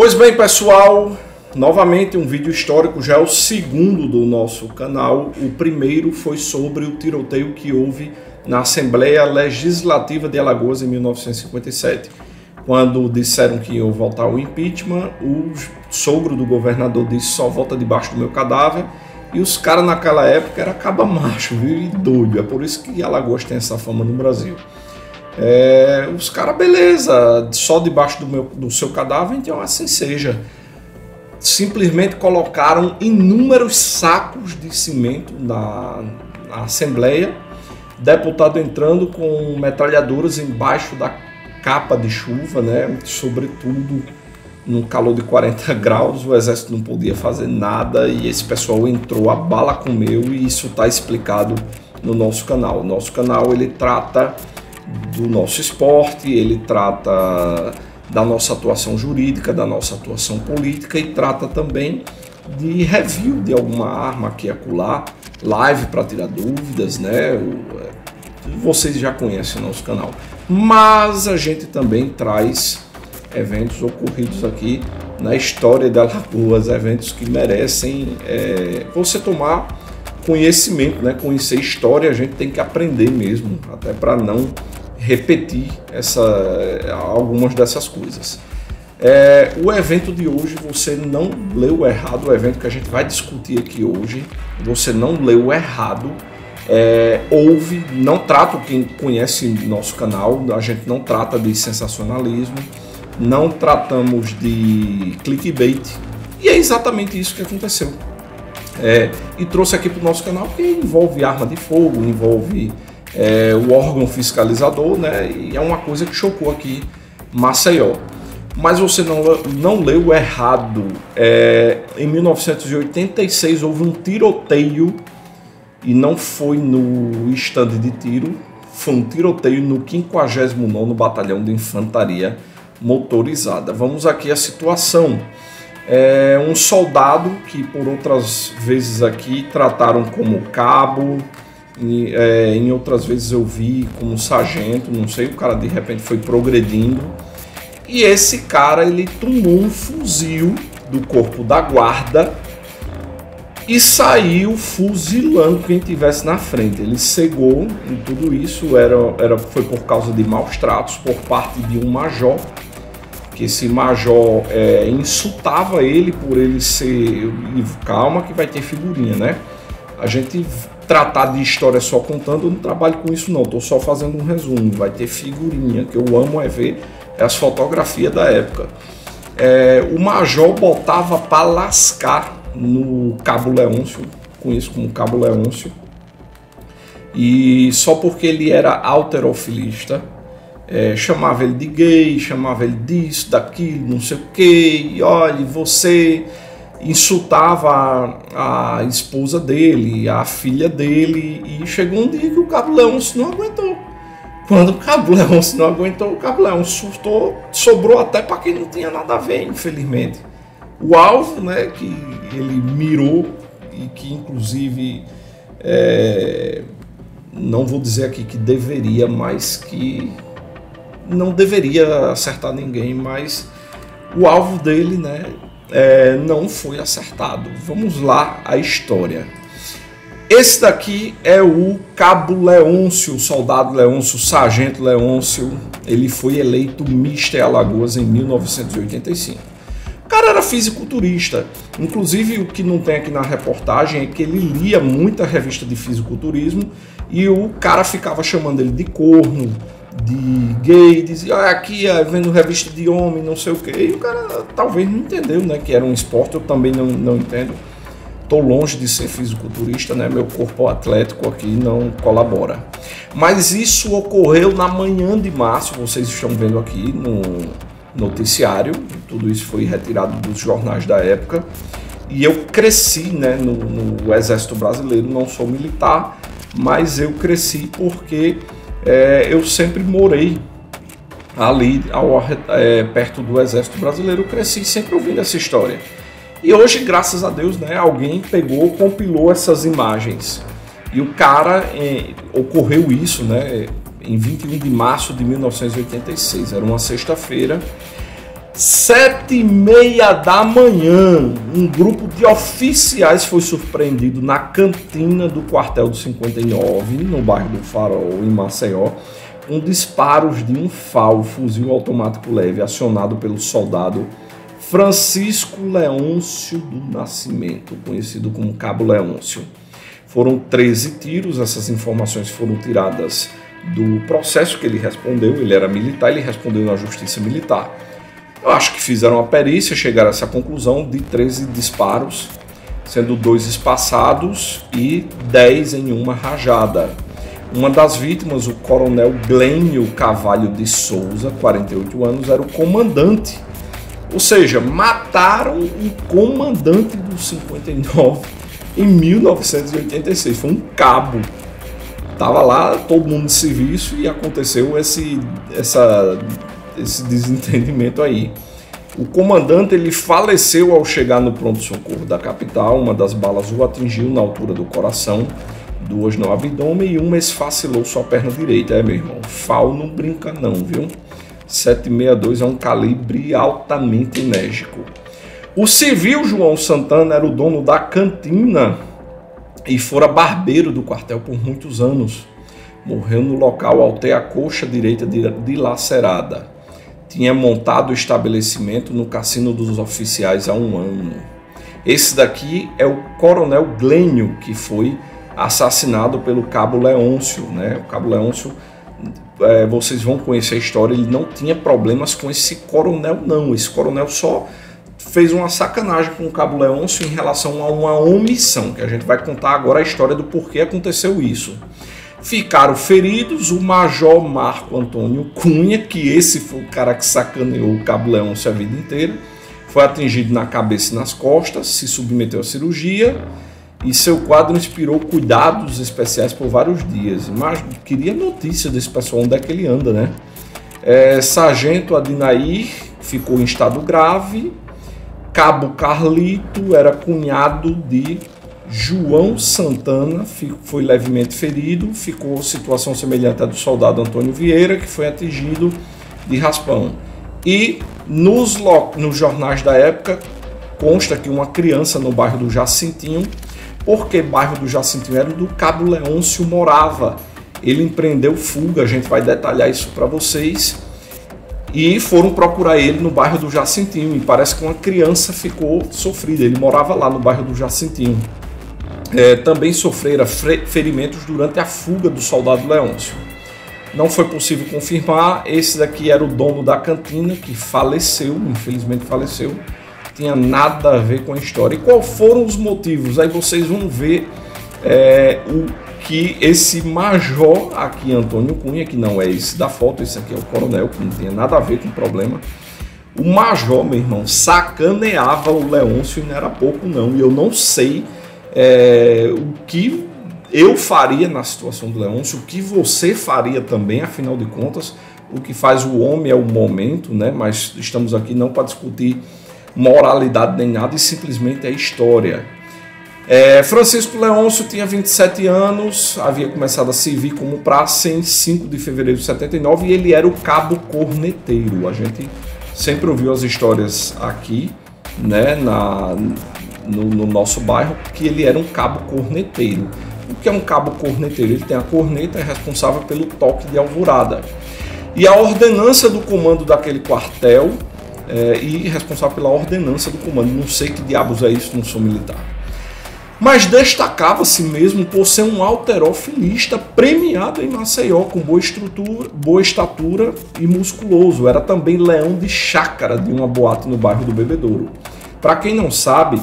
Pois bem, pessoal, novamente um vídeo histórico, já é o segundo do nosso canal. O primeiro foi sobre o tiroteio que houve na Assembleia Legislativa de Alagoas em 1957. Quando disseram que iam voltar o impeachment, o sogro do governador disse: só volta debaixo do meu cadáver. E os caras naquela época eram caba macho, viu? E doido. É por isso que Alagoas tem essa fama no Brasil. Os caras, beleza, só debaixo do seu cadáver, então assim seja. Simplesmente colocaram inúmeros sacos de cimento na Assembleia, deputado entrando com metralhadoras embaixo da capa de chuva, né? Sobretudo no calor de 40 graus, o exército não podia fazer nada e esse pessoal entrou, a bala comeu, e isso está explicado no nosso canal. O nosso canal, ele trata do nosso esporte, ele trata da nossa atuação jurídica, da nossa atuação política, e trata também de review de alguma arma aqui e acolá, live para tirar dúvidas, né? Vocês já conhecem o nosso canal, mas a gente também traz eventos ocorridos aqui na história de Alagoas, eventos que merecem você tomar conhecimento, né? Conhecer história, a gente tem que aprender mesmo, até para não repetir algumas dessas coisas. O evento de hoje, você não leu errado. O evento que a gente vai discutir aqui hoje, você não leu errado. Não trato, quem conhece nosso canal, a gente não trata de sensacionalismo, não tratamos de clickbait, e é exatamente isso que aconteceu. E trouxe aqui para o nosso canal, que envolve arma de fogo, envolve o órgão fiscalizador, né? E é uma coisa que chocou aqui Maceió. Mas você não leu errado. Em 1986 houve um tiroteio, e não foi no estande de tiro, foi um tiroteio no 59º Batalhão de Infantaria Motorizada. Vamos aqui à situação. Um soldado que por outras vezes aqui trataram como cabo, em outras vezes eu vi como sargento, não sei, o cara de repente foi progredindo, e esse cara, ele tomou um fuzil do corpo da guarda e saiu fuzilando quem tivesse na frente. Ele cegou em tudo isso. Foi por causa de maus tratos por parte de um major, que esse major insultava ele por ele ser... Calma que vai ter figurinha, né? A gente tratar de história só contando, eu não trabalho com isso não, estou só fazendo um resumo. Vai ter figurinha, que eu amo ver as fotografias da época. O major botava para lascar no Cabo Leôncio, conheço como Cabo Leôncio, e só porque ele era halterofilista, chamava ele de gay, chamava ele disso, daquilo, não sei o que, e olha, você... insultava a esposa dele, a filha dele, e chegou um dia que o Cabo Leôncio não aguentou. Quando o Cabo Leôncio não aguentou, o Cabo Leôncio surtou, sobrou até para quem não tinha nada a ver, infelizmente. O alvo, né, que ele mirou, e que inclusive não vou dizer aqui que deveria, mas que não deveria acertar ninguém, mas o alvo dele, né, não foi acertado. Vamos lá a história. Esse daqui é o Cabo Leôncio, o soldado Leôncio, o sargento Leôncio. Ele foi eleito Mister Alagoas em 1985. O cara era fisiculturista. Inclusive, o que não tem aqui na reportagem é que ele lia muita revista de fisiculturismo, e o cara ficava chamando ele de corno, de gay, dizia: olha aqui, vendo revista de homem, não sei o que. E o cara talvez não entendeu, né, que era um esporte. Eu também não entendo. Estou longe de ser fisiculturista, né? Meu corpo atlético aqui não colabora. Mas isso ocorreu na manhã de março, vocês estão vendo aqui no noticiário. Tudo isso foi retirado dos jornais da época. E eu cresci, né, no Exército Brasileiro. Não sou militar, mas eu cresci porque eu sempre morei ali perto do Exército Brasileiro. Eu cresci sempre ouvindo essa história. E hoje, graças a Deus, né, alguém pegou, compilou essas imagens. E o cara, ocorreu isso, né, em 21 de março de 1986. Era uma sexta-feira. 7h30 da manhã, um grupo de oficiais foi surpreendido na cantina do quartel do 59, no bairro do Farol, em Maceió, com disparos de um FAL, fuzil automático leve, acionado pelo soldado Francisco Leôncio do Nascimento, conhecido como Cabo Leôncio. Foram 13 tiros, essas informações foram tiradas do processo que ele respondeu. Ele era militar, ele respondeu na Justiça Militar. Eu acho que fizeram a perícia, chegaram a essa conclusão de 13 disparos, sendo 2 espaçados e 10 em uma rajada. Uma das vítimas, o coronel Glênio Carvalho de Souza, 48 anos, era o comandante. Ou seja, mataram o comandante do 59 em 1986. Foi um cabo. Estava lá, todo mundo de serviço, e aconteceu esse desentendimento aí. O comandante ele faleceu ao chegar no pronto-socorro da capital. Uma das balas o atingiu na altura do coração, 2 no abdômen e uma esfacilou sua perna direita. Meu irmão, FAL não brinca não, viu? 7,62 é um calibre altamente enérgico. O civil João Santana era o dono da cantina e fora barbeiro do quartel por muitos anos. Morreu no local ao ter a coxa direita dilacerada. Tinha montado o estabelecimento no Cassino dos Oficiais há 1 ano. Esse daqui é o coronel Glênio, que foi assassinado pelo Cabo Leôncio, né? O Cabo Leôncio, vocês vão conhecer a história, ele não tinha problemas com esse coronel não. Esse coronel só fez uma sacanagem com o Cabo Leôncio em relação a uma omissão, que a gente vai contar agora a história do porquê aconteceu isso. Ficaram feridos o Major Marco Antônio Cunha, que esse foi o cara que sacaneou o Cabo Leôncio a vida inteira, foi atingido na cabeça e nas costas, se submeteu à cirurgia e seu quadro inspirou cuidados especiais por vários dias. Mas queria notícia desse pessoal, onde é que ele anda, né? Sargento Adinair ficou em estado grave. Cabo Carlito era cunhado de João Santana, foi levemente ferido, ficou situação semelhante à do soldado Antônio Vieira, que foi atingido de raspão. E nos jornais da época consta que uma criança no bairro do Jacintinho, porque bairro do Jacintinho era do Cabo Leôncio morava, ele empreendeu fuga, a gente vai detalhar isso para vocês, e foram procurar ele no bairro do Jacintinho, e parece que uma criança ficou sofrida, ele morava lá no bairro do Jacintinho. Também sofrera ferimentos durante a fuga do soldado Leôncio. Não foi possível confirmar. Esse daqui era o dono da cantina, que faleceu, infelizmente faleceu. Tinha nada a ver com a história. E quais foram os motivos? Aí vocês vão ver o que esse major aqui, Antônio Cunha, que não é esse da foto, esse aqui é o coronel, que não tinha nada a ver com o problema. O major, meu irmão, sacaneava o Leôncio, e não era pouco não. E eu não sei o que eu faria na situação do Leôncio, o que você faria também, afinal de contas, o que faz o homem é o momento, né? Mas estamos aqui não para discutir moralidade nem nada, e simplesmente a história. Francisco Leôncio tinha 27 anos, havia começado a servir como praça em 5 de fevereiro de 79 e ele era o cabo corneteiro. A gente sempre ouviu as histórias aqui, né, no nosso bairro, que ele era um cabo corneteiro. O que é um cabo corneteiro? Ele tem a corneta, é responsável pelo toque de alvorada. E a ordenança do comando daquele quartel, e responsável pela ordenança do comando. Não sei que diabos é isso, não sou militar. Mas destacava-se mesmo por ser um halterofilista premiado em Maceió, com boa estatura e musculoso. Era também leão de chácara de uma boate no bairro do Bebedouro. Para quem não sabe,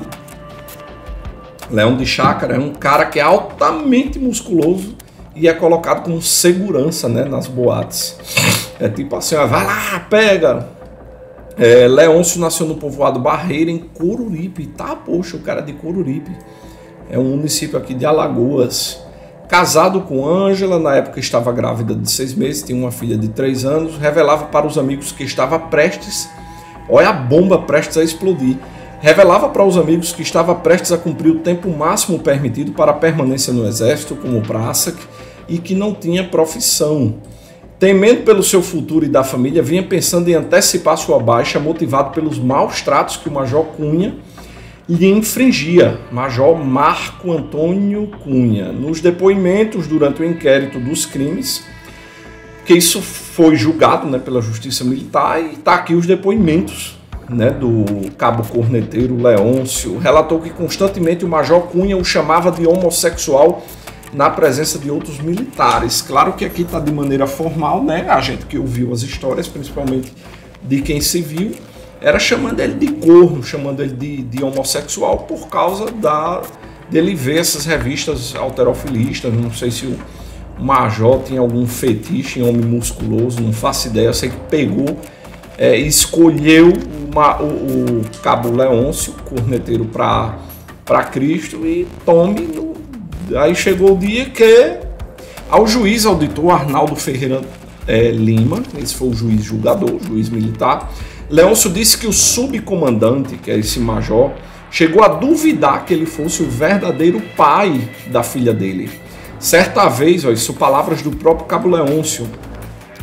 leão de chácara é um cara que é altamente musculoso e é colocado como segurança, né, nas boates. É tipo assim, vai lá, pega. Leôncio nasceu no povoado Barreira, em Coruripe. Tá, poxa, o cara é de Coruripe. É um município aqui de Alagoas. Casado com Ângela, na época estava grávida de 6 meses, tinha uma filha de 3 anos, revelava para os amigos que estava prestes, olha a bomba prestes a explodir, revelava para os amigos que estava prestes a cumprir o tempo máximo permitido para a permanência no exército como praça e que não tinha profissão. Temendo pelo seu futuro e da família, vinha pensando em antecipar sua baixa, motivado pelos maus tratos que o Major Cunha lhe infringia. Major Marco Antônio Cunha. Nos depoimentos durante o inquérito dos crimes, que isso foi julgado, né, pela Justiça Militar, e está aqui os depoimentos, né, do cabo corneteiro Leôncio. Relatou que constantemente o Major Cunha o chamava de homossexual na presença de outros militares. Claro que aqui está de maneira formal, né? A gente que ouviu as histórias, principalmente de quem se viu, era chamando ele de corno, chamando ele de homossexual por causa dele ver essas revistas alterofilistas. Não sei se o Major tinha algum fetiche em homem musculoso, não faço ideia. Eu sei que pegou, escolheu o cabo Leôncio, corneteiro, para Cristo, e tome. Aí chegou o dia que ao juiz auditor Arnaldo Ferreira Lima, esse foi o juiz julgador, o juiz militar, Leôncio disse que o subcomandante, que é esse major, chegou a duvidar que ele fosse o verdadeiro pai da filha dele. Certa vez, isso palavras do próprio cabo Leôncio,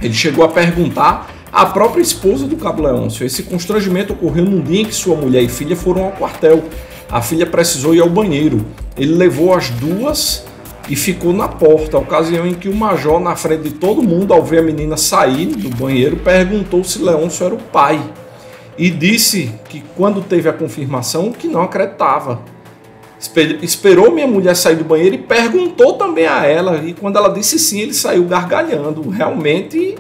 ele chegou a perguntar à própria esposa do cabo Leôncio. Esse constrangimento ocorreu num dia em que sua mulher e filha foram ao quartel. A filha precisou ir ao banheiro. Ele levou as duas e ficou na porta. A ocasião em que o major, na frente de todo mundo, ao ver a menina sair do banheiro, perguntou se Leôncio era o pai. E disse que, quando teve a confirmação, que não acreditava. Esperou minha mulher sair do banheiro e perguntou também a ela. E quando ela disse sim, ele saiu gargalhando. Realmente,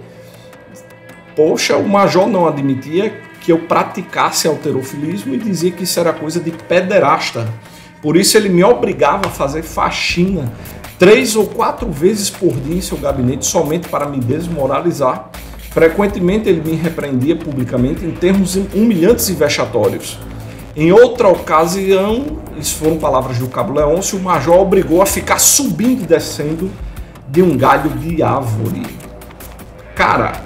poxa, o major não admitia que eu praticasse alterofilismo e dizia que isso era coisa de pederasta. Por isso ele me obrigava a fazer faxina 3 ou 4 vezes por dia em seu gabinete, somente para me desmoralizar. Frequentemente ele me repreendia publicamente em termos humilhantes e vexatórios. Em outra ocasião, isso foram palavras do cabo Leôncio, o major obrigou a ficar subindo e descendo de um galho de árvore. Cara,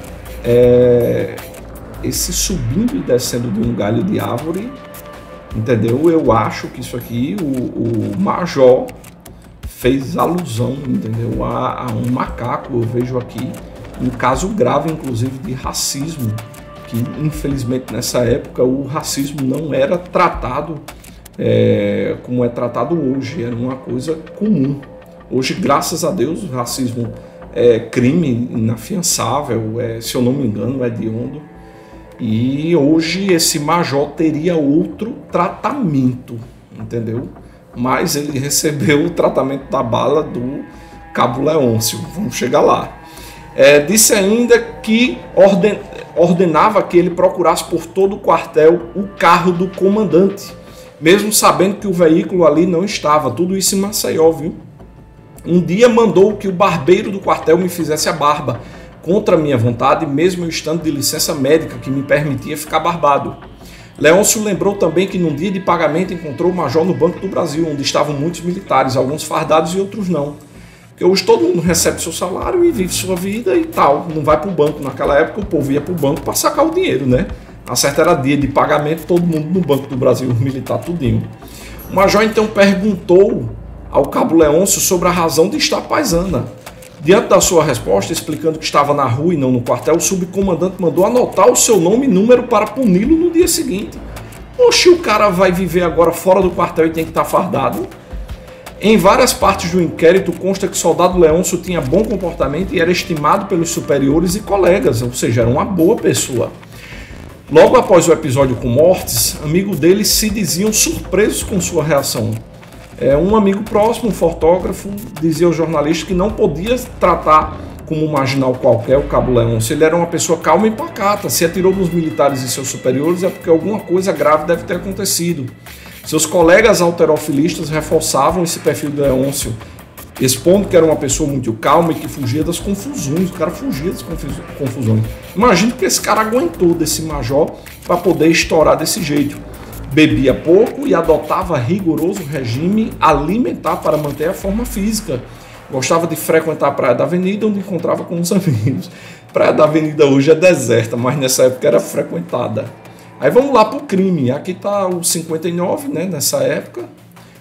esse subindo e descendo de um galho de árvore, entendeu? Eu acho que isso aqui, o major fez alusão, entendeu? A um macaco. Eu vejo aqui um caso grave, inclusive, de racismo, que infelizmente nessa época o racismo não era tratado como é tratado hoje, era uma coisa comum. Hoje, graças a Deus, o racismo é crime inafiançável, se eu não me engano, é hediondo. E hoje esse major teria outro tratamento, entendeu? Mas ele recebeu o tratamento da bala do cabo Leôncio. Vamos chegar lá. Disse ainda que ordenava que ele procurasse por todo o quartel o carro do comandante, mesmo sabendo que o veículo ali não estava. Tudo isso em Maceió, viu? Um dia mandou que o barbeiro do quartel me fizesse a barba, contra a minha vontade, mesmo eu estando de licença médica que me permitia ficar barbado. Leôncio lembrou também que num dia de pagamento encontrou o major no Banco do Brasil, onde estavam muitos militares, alguns fardados e outros não. Porque hoje todo mundo recebe seu salário e vive sua vida e tal, não vai para o banco. Naquela época o povo ia para o banco para sacar o dinheiro, né? A certa era dia de pagamento, todo mundo no Banco do Brasil, militar tudinho. O major então perguntou ao cabo Leôncio sobre a razão de estar paisana. Diante da sua resposta, explicando que estava na rua e não no quartel, o subcomandante mandou anotar o seu nome e número para puni-lo no dia seguinte. Oxe, o cara vai viver agora fora do quartel e tem que estar fardado? Em várias partes do inquérito consta que o soldado Leôncio tinha bom comportamento e era estimado pelos superiores e colegas, ou seja, era uma boa pessoa. Logo após o episódio com mortes, amigos dele se diziam surpresos com sua reação. Um amigo próximo, um fotógrafo, dizia ao jornalista que não podia tratar como um marginal qualquer o cabo Leôncio. Ele era uma pessoa calma e pacata. Se atirou nos militares e seus superiores é porque alguma coisa grave deve ter acontecido. Seus colegas alterofilistas reforçavam esse perfil de Leôncio, expondo que era uma pessoa muito calma e que fugia das confusões. O cara fugia das confusões. Imagina que esse cara aguentou desse major para poder estourar desse jeito. Bebia pouco e adotava rigoroso regime alimentar para manter a forma física. Gostava de frequentar a Praia da Avenida, onde encontrava com os amigos. Praia da Avenida hoje é deserta, mas nessa época era frequentada. Aí vamos lá para o crime. Aqui está o 59, né, nessa época.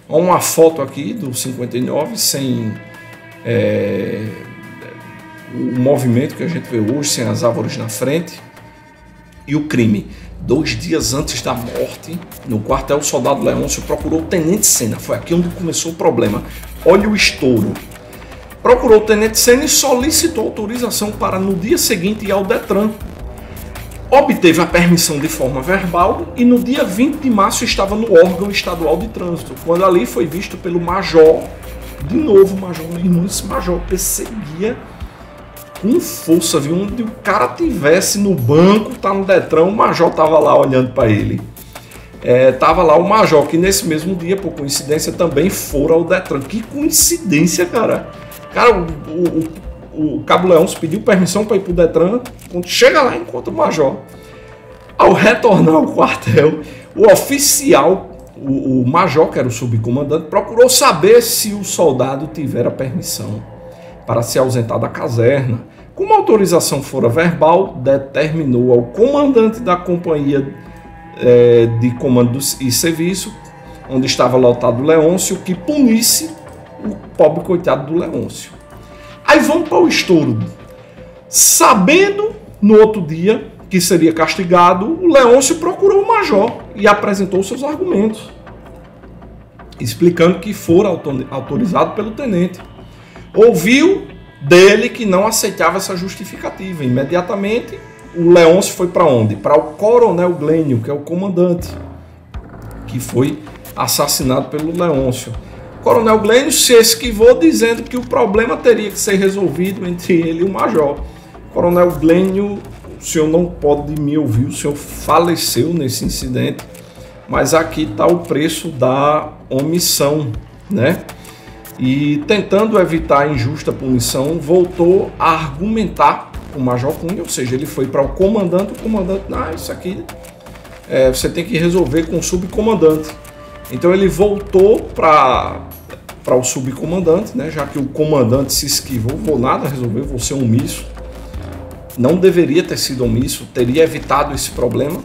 Olha uma foto aqui do 59, sem o movimento que a gente vê hoje, sem as árvores na frente. E o crime. 2 dias antes da morte, no quartel, o soldado Leôncio procurou o Tenente Senna. Foi aqui onde começou o problema. Olha o estouro. Procurou o Tenente Senna e solicitou autorização para, no dia seguinte, ir ao Detran. Obteve a permissão de forma verbal e no dia 20 de março estava no órgão estadual de trânsito, quando ali foi visto pelo major, de novo o major, meu irmão, esse major perseguia com força, viu? Onde o cara tivesse no banco, tá no Detran, o major tava lá olhando para ele. Tava lá o major, que nesse mesmo dia, por coincidência, também fora ao Detran. Que coincidência, cara! Cara, o Cabo Leôncio pediu permissão para ir pro Detran, quando chega lá, encontra o major. Ao retornar ao quartel, o oficial, o major, que era o subcomandante, procurou saber se o soldado tivera permissão para se ausentar da caserna. Como a autorização fora verbal, determinou ao comandante da companhia de comando e serviço, onde estava lotado o Leôncio, que punisse o pobre coitado do Leôncio. Aí vamos para o estouro. Sabendo, no outro dia, que seria castigado, o Leôncio procurou o major e apresentou seus argumentos, explicando que fora autorizado pelo tenente. Ouviu dele que não aceitava essa justificativa. Imediatamente, o Leôncio foi para onde? Para o Coronel Glênio, que é o comandante, que foi assassinado pelo Leôncio. O Coronel Glênio se esquivou dizendo que o problema teria que ser resolvido entre ele e o major. Coronel Glênio, o senhor não pode me ouvir, o senhor faleceu nesse incidente, mas aqui está o preço da omissão, né? E tentando evitar a injusta punição, voltou a argumentar com o Major Cunha, ou seja, ele foi para o comandante, isso aqui você tem que resolver com o subcomandante. Então ele voltou para o subcomandante, né? Já que o comandante se esquivou, vou nada resolver, vou ser omisso. Não deveria ter sido omisso, teria evitado esse problema.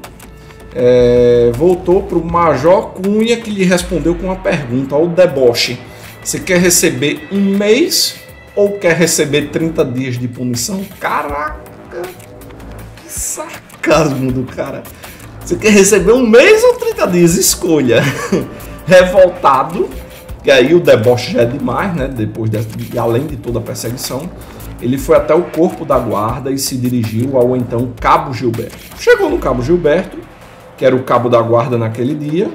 Voltou para o Major Cunha, que lhe respondeu com uma pergunta ao deboche: você quer receber 1 mês ou quer receber 30 dias de punição? Caraca, que sarcasmo do cara. Você quer receber 1 mês ou 30 dias? Escolha. Revoltado, e aí o deboche já é demais, né? Depois e além de toda a perseguição, ele foi até o corpo da guarda e se dirigiu ao então Cabo Gilberto. Chegou no Cabo Gilberto, que era o cabo da guarda naquele dia,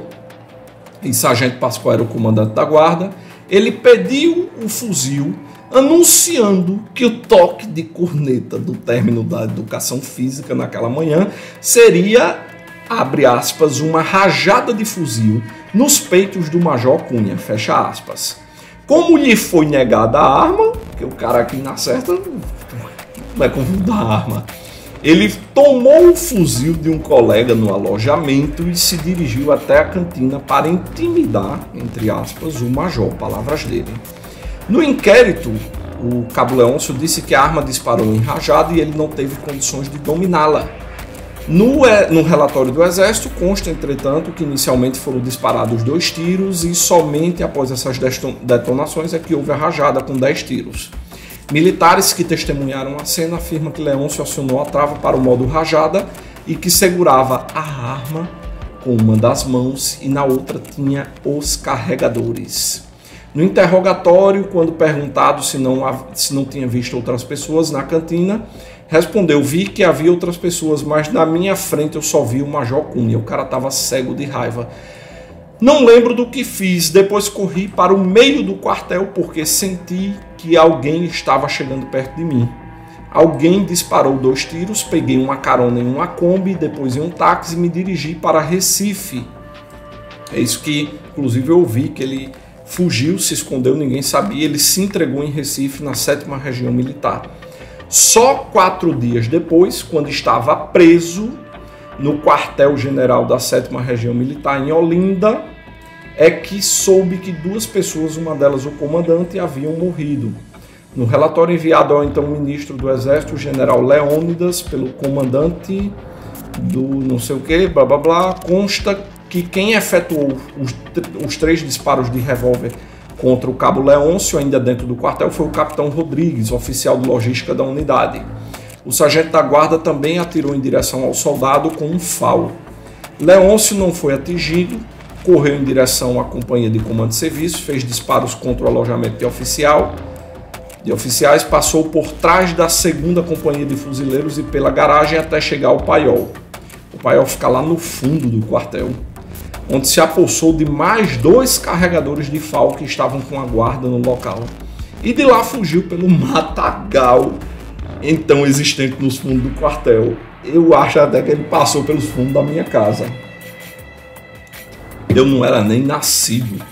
e Sargento Pascoal era o comandante da guarda. Ele pediu o fuzil, anunciando que o toque de corneta do término da educação física naquela manhã seria, abre aspas, uma rajada de fuzil nos peitos do Major Cunha, fecha aspas. Como lhe foi negada a arma, que o cara aqui na certa não é como dar arma, ele tomou o fuzil de um colega no alojamento e se dirigiu até a cantina para intimidar, entre aspas, o major, palavras dele. No inquérito, o Cabo Leôncio disse que a arma disparou em rajada e ele não teve condições de dominá-la. No relatório do Exército consta, entretanto, que inicialmente foram disparados 2 tiros e somente após essas detonações é que houve a rajada com 10 tiros. Militares que testemunharam a cena afirmam que Leôncio acionou a trava para o modo rajada e que segurava a arma com uma das mãos e na outra tinha os carregadores. No interrogatório, quando perguntado se não tinha visto outras pessoas na cantina, respondeu: vi que havia outras pessoas, mas na minha frente eu só vi o Major Cunha. O cara estava cego de raiva. Não lembro do que fiz, depois corri para o meio do quartel porque senti que alguém estava chegando perto de mim. Alguém disparou 2 tiros, peguei uma carona em uma Kombi, depois em um táxi e me dirigi para Recife. É isso que, inclusive, eu ouvi, que ele fugiu, se escondeu, ninguém sabia, ele se entregou em Recife, na 7ª Região Militar. Só 4 dias depois, quando estava preso no quartel-general da 7ª Região Militar em Olinda, é que soube que 2 pessoas, uma delas o comandante, haviam morrido. No relatório enviado ao então ministro do Exército, o general Leônidas, pelo comandante do não sei o que, blá blá blá, consta que quem efetuou os 3 disparos de revólver contra o cabo Leôncio, ainda dentro do quartel, foi o capitão Rodrigues, oficial de logística da unidade. O sargento da guarda também atirou em direção ao soldado com um FAL. Leôncio não foi atingido, correu em direção à companhia de comando de serviço, fez disparos contra o alojamento de oficiais, passou por trás da segunda companhia de fuzileiros e pela garagem até chegar ao paiol. O paiol fica lá no fundo do quartel, onde se apossou de mais 2 carregadores de FAL que estavam com a guarda no local. E de lá fugiu pelo matagal, então existente nos fundos do quartel. Eu acho até que ele passou pelos fundos da minha casa. Eu não era nem nascido.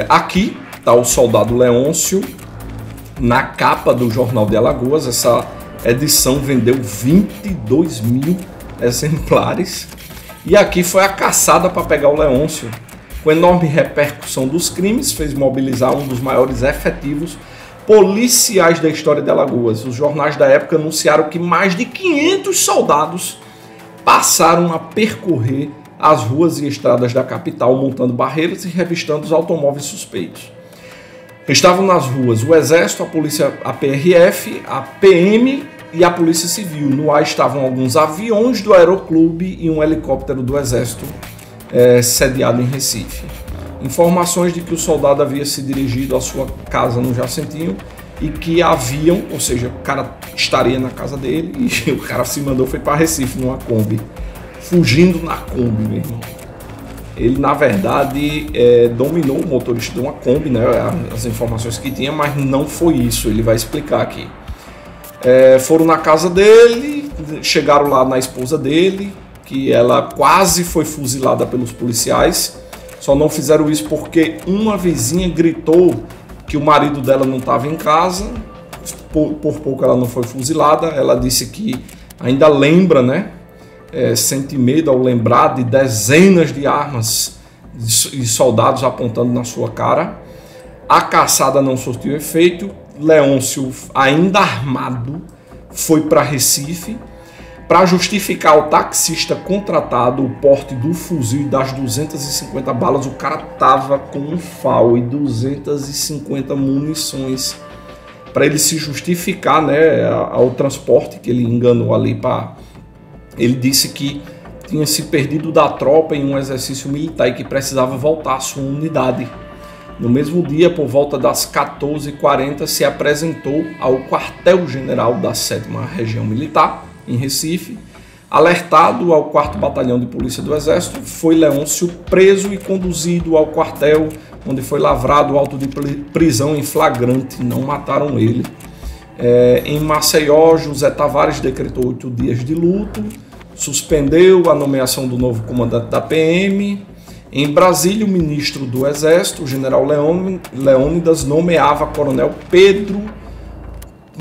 Aqui está o soldado Leôncio, na capa do Jornal de Alagoas. Essa edição vendeu 22 mil exemplares. E aqui foi a caçada para pegar o Leôncio. Com enorme repercussão dos crimes, fez mobilizar um dos maiores efetivos policiais da história de Alagoas. Os jornais da época anunciaram que mais de 500 soldados passaram a percorrer as ruas e estradas da capital, montando barreiras e revistando os automóveis suspeitos. Estavam nas ruas o Exército, a Polícia, a PRF, a PM e a Polícia Civil. No ar estavam alguns aviões do Aeroclube e um helicóptero do Exército sediado em Recife. Informações de que o soldado havia se dirigido à sua casa no Jacentinho e que haviam, ou seja, o cara estaria na casa dele e o cara se mandou, foi para Recife numa Kombi, fugindo na Kombi, meu irmão. Ele, na verdade, dominou o motorista de uma Kombi, né, as informações que tinha, mas não foi isso, ele vai explicar aqui. Foram na casa dele, chegaram lá na esposa dele, que ela quase foi fuzilada pelos policiais. Só não fizeram isso porque uma vizinha gritou que o marido dela não estava em casa. Por pouco ela não foi fuzilada. Ela disse que ainda lembra, né? Sente medo ao lembrar de dezenas de armas e soldados apontando na sua cara. A caçada não surtiu efeito. Leôncio, ainda armado, foi para Recife. Para justificar ao taxista contratado o porte do fuzil e das 250 balas, o cara tava com um FAL e 250 munições. Para ele se justificar, né, ao transporte que ele enganou ali, ele disse que tinha se perdido da tropa em um exercício militar e que precisava voltar à sua unidade. No mesmo dia, por volta das 14h40, se apresentou ao quartel-general da 7ª Região Militar, em Recife. Alertado ao 4º Batalhão de Polícia do Exército, foi Leôncio preso e conduzido ao quartel, onde foi lavrado auto de prisão em flagrante. Não mataram ele. Em Maceió, José Tavares decretou 8 dias de luto, suspendeu a nomeação do novo comandante da PM. Em Brasília, o ministro do Exército, o general Leônidas, nomeava coronel Pedro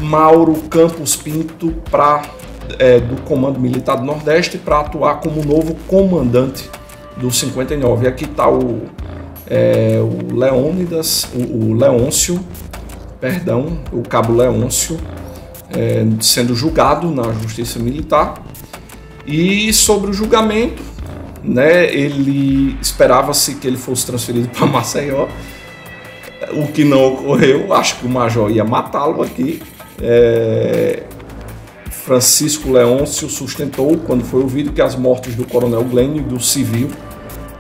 Mauro Campos Pinto do Comando Militar do Nordeste para atuar como novo comandante do 59. E aqui está o Leôncio, o cabo Leôncio, sendo julgado na Justiça Militar. E sobre o julgamento, né, ele esperava-se que ele fosse transferido para Maceió, o que não ocorreu. Acho que o major ia matá-lo aqui. Francisco Leôncio sustentou, quando foi ouvido, que as mortes do coronel Glênio e do civil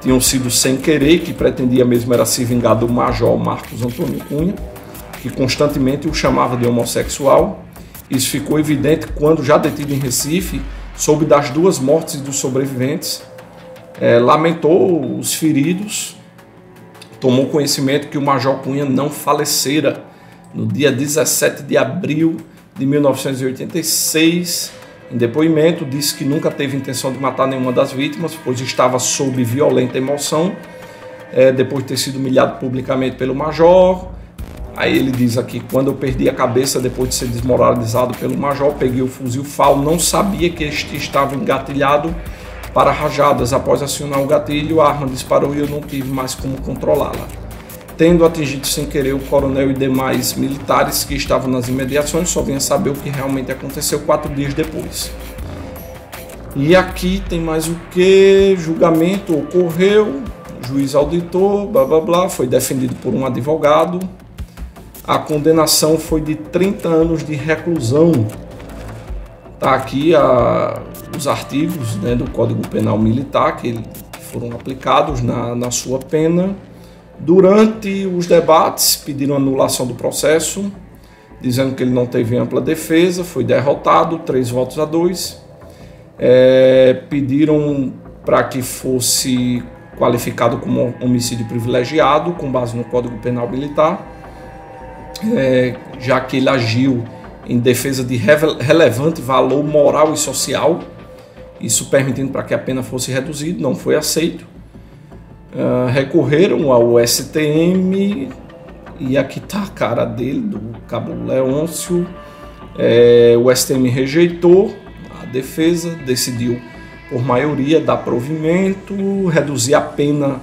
tinham sido sem querer, que pretendia mesmo era se vingar do major Marcos Antônio Cunha, que constantemente o chamava de homossexual. Isso ficou evidente quando, já detido em Recife, soube das 2 mortes dos sobreviventes, lamentou os feridos, tomou conhecimento que o major Cunha não falecera no dia 17 de abril de 1986. Em depoimento, disse que nunca teve intenção de matar nenhuma das vítimas, pois estava sob violenta emoção, depois de ter sido humilhado publicamente pelo major. Aí ele diz aqui: quando eu perdi a cabeça depois de ser desmoralizado pelo major, peguei o fuzil FAL, não sabia que este estava engatilhado para rajadas. Após acionar o gatilho, a arma disparou e eu não tive mais como controlá-la. Tendo atingido sem querer o coronel e demais militares que estavam nas imediações, só vinha saber o que realmente aconteceu 4 dias depois. E aqui tem mais o que? Julgamento ocorreu. juiz auditor, blá blá blá, foi defendido por um advogado. A condenação foi de 30 anos de reclusão. Tá aqui os artigos, né, do Código Penal Militar que foram aplicados na sua pena. Durante os debates, pediram anulação do processo, dizendo que ele não teve ampla defesa, foi derrotado, 3 votos a 2. Pediram para que fosse qualificado como homicídio privilegiado, com base no Código Penal Militar, já que ele agiu em defesa de relevante valor moral e social, isso permitindo para que a pena fosse reduzida, não foi aceito. Recorreram ao STM, e aqui está a cara dele, do cabo Leôncio. O STM rejeitou a defesa, decidiu por maioria dar provimento, reduzir a pena,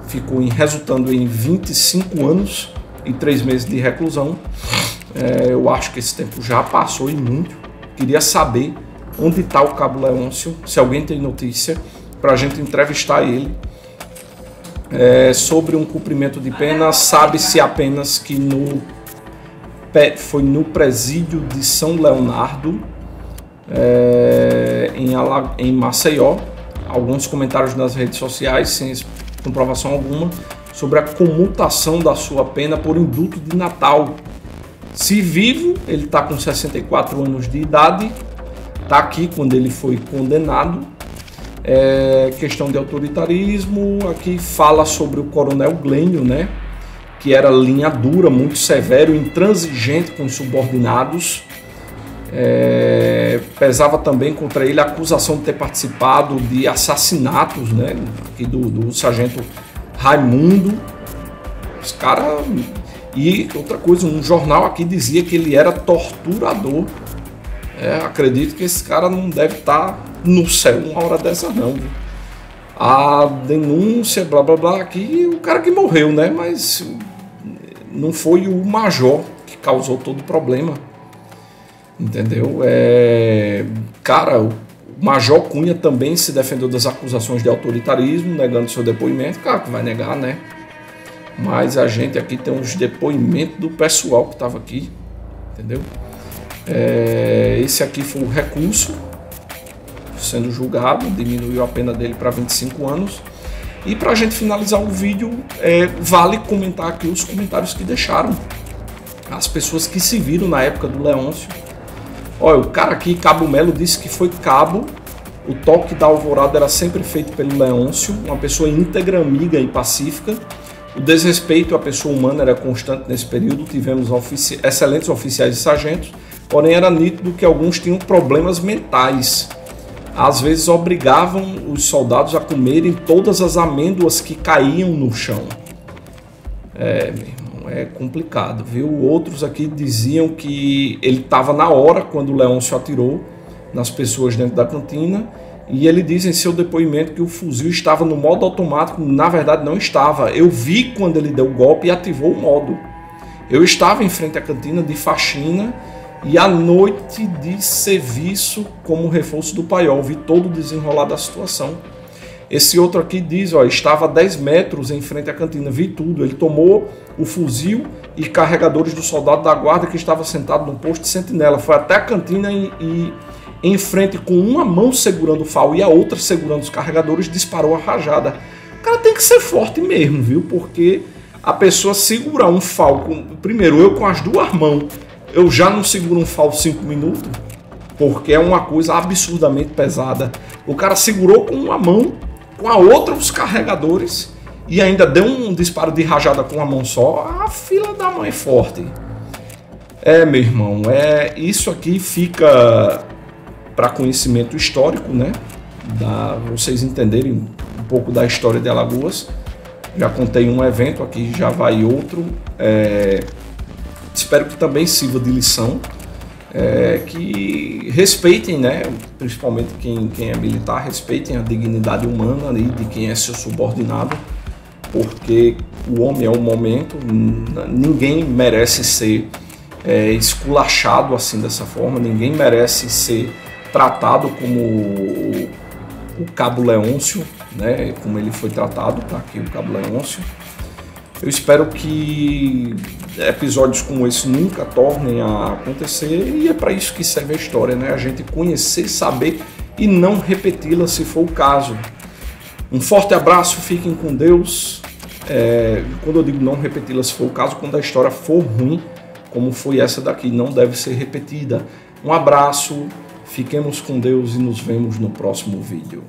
ficou resultando em 25 anos e 3 meses de reclusão. Eu acho que esse tempo já passou e muito. Queria saber onde está o cabo Leôncio, se alguém tem notícia, para a gente entrevistar ele. Sobre um cumprimento de pena, sabe-se apenas que foi no presídio de São Leonardo, em Maceió. Alguns comentários nas redes sociais, sem comprovação alguma, sobre a comutação da sua pena por indulto de Natal. Se vivo, ele está com 64 anos de idade, está aqui quando ele foi condenado. Questão de autoritarismo, aqui fala sobre o coronel Glênio, né, que era linha dura, muito severo, intransigente com os subordinados. Pesava também contra ele a acusação de ter participado de assassinatos, né, aqui do sargento Raimundo. Os caras... E outra coisa, um jornal aqui dizia que ele era torturador. Acredito que esse cara não deve estar no céu uma hora dessa não, viu? A denúncia, blá blá blá, aqui o cara que morreu, né? Mas não foi o major que causou todo o problema, entendeu? Cara, o Major Cunha também se defendeu das acusações de autoritarismo, negando seu depoimento. Claro que vai negar, né? Mas a gente aqui tem uns depoimentos do pessoal que estava aqui, entendeu? Esse aqui foi o recurso sendo julgado, diminuiu a pena dele para 25 anos. E para a gente finalizar o vídeo, vale comentar aqui os comentários que deixaram as pessoas que se viram na época do Leôncio. Olha, o cara aqui, Cabo Melo, disse que foi cabo. O toque da alvorada era sempre feito pelo Leôncio, uma pessoa íntegra, amiga e pacífica. O desrespeito à pessoa humana era constante nesse período. Tivemos excelentes oficiais e sargentos, porém era nítido que alguns tinham problemas mentais. Às vezes obrigavam os soldados a comerem todas as amêndoas que caíam no chão. Meu irmão, é complicado, viu? Outros aqui diziam que ele estava na hora quando o Leôncio atirou nas pessoas dentro da cantina. E ele diz em seu depoimento que o fuzil estava no modo automático. Na verdade não estava. Eu vi quando ele deu o golpe e ativou o modo. Eu estava em frente à cantina de faxina e à noite de serviço como reforço do paiol. Vi todo o desenrolar da situação. Esse outro aqui diz, ó, estava a 10 metros em frente à cantina. Vi tudo. Ele tomou o fuzil e carregadores do soldado da guarda que estava sentado no posto de sentinela. Foi até a cantina e em frente, com uma mão segurando o FAL e a outra segurando os carregadores, disparou a rajada. O cara tem que ser forte mesmo, viu? Porque a pessoa segurar um FAL, primeiro, eu com as duas mãos, eu já não seguro um FAL 5 minutos, porque é uma coisa absurdamente pesada. O cara segurou com uma mão, com a outra os carregadores, e ainda deu um disparo de rajada com uma mão só. A fila da mão é forte. Meu irmão, isso aqui fica para conhecimento histórico, né? Vocês entenderem um pouco da história de Alagoas. Já contei um evento, aqui já vai outro. Espero que também sirva de lição, que respeitem, né? Principalmente quem é militar, respeitem a dignidade humana ali de quem é seu subordinado, porque o homem é o momento, ninguém merece ser esculachado assim dessa forma, ninguém merece ser tratado como o Cabo Leôncio, né, como ele foi tratado, tá aqui o Cabo Leôncio. Eu espero que episódios como esse nunca tornem a acontecer, e é para isso que serve a história, né? A gente conhecer, saber e não repeti-la se for o caso. Um forte abraço, fiquem com Deus. Quando eu digo não repeti-la se for o caso, quando a história for ruim, como foi essa daqui, não deve ser repetida. Um abraço, fiquemos com Deus e nos vemos no próximo vídeo.